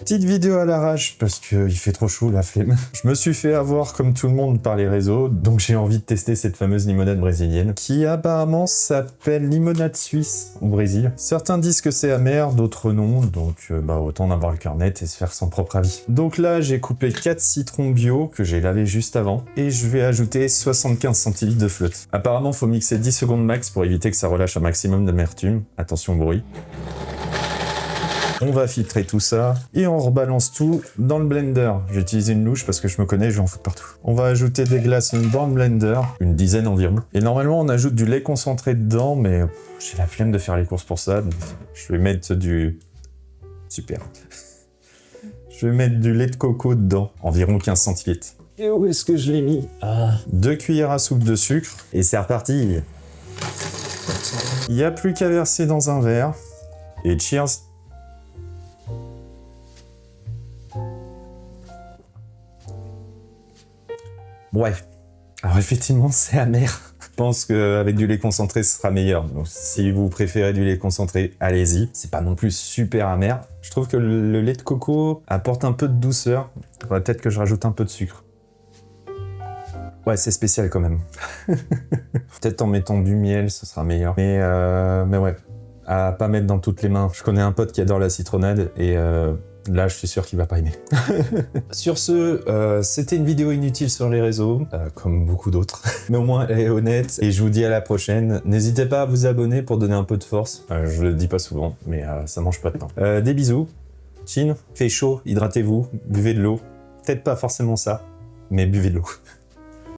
Petite vidéo à l'arrache parce qu'il fait trop chaud, la flemme. Je me suis fait avoir comme tout le monde par les réseaux, donc j'ai envie de tester cette fameuse limonade brésilienne qui apparemment s'appelle limonade suisse au Brésil. Certains disent que c'est amer, d'autres non, donc autant en avoir le cœur net et se faire son propre avis. Donc là, j'ai coupé 4 citrons bio que j'ai lavé juste avant et je vais ajouter 75 centilitres de flotte. Apparemment, faut mixer 10 secondes max pour éviter que ça relâche un maximum d'amertume. Attention au bruit. On va filtrer tout ça et on rebalance tout dans le blender. J'ai utilisé une louche parce que je me connais, je vais en foutre partout. On va ajouter des glaçons dans le blender, une dizaine environ. Et normalement, on ajoute du lait concentré dedans, mais j'ai la flemme de faire les courses pour ça. Donc je vais mettre du... Super. Je vais mettre du lait de coco dedans, environ 15 centilitres. Et où est-ce que je l'ai mis? 2 cuillères à soupe de sucre et c'est reparti. Il n'y a plus qu'à verser dans un verre. Et cheers! Ouais, alors effectivement c'est amer. Je pense qu'avec du lait concentré ce sera meilleur. Donc si vous préférez du lait concentré, allez-y. C'est pas non plus super amer. Je trouve que le lait de coco apporte un peu de douceur. Faudrait peut-être que je rajoute un peu de sucre. Ouais, c'est spécial quand même. Peut-être en mettant du miel, ce sera meilleur. Mais ouais, à pas mettre dans toutes les mains. Je connais un pote qui adore la citronnade et... là, je suis sûr qu'il va pas aimer. Sur ce, c'était une vidéo inutile sur les réseaux, comme beaucoup d'autres. Mais au moins, elle est honnête. Et je vous dis à la prochaine. N'hésitez pas à vous abonner pour donner un peu de force. Je le dis pas souvent, mais ça mange pas de pain. Des bisous. Chin, fait chaud, hydratez-vous, buvez de l'eau. Peut-être pas forcément ça, mais buvez de l'eau.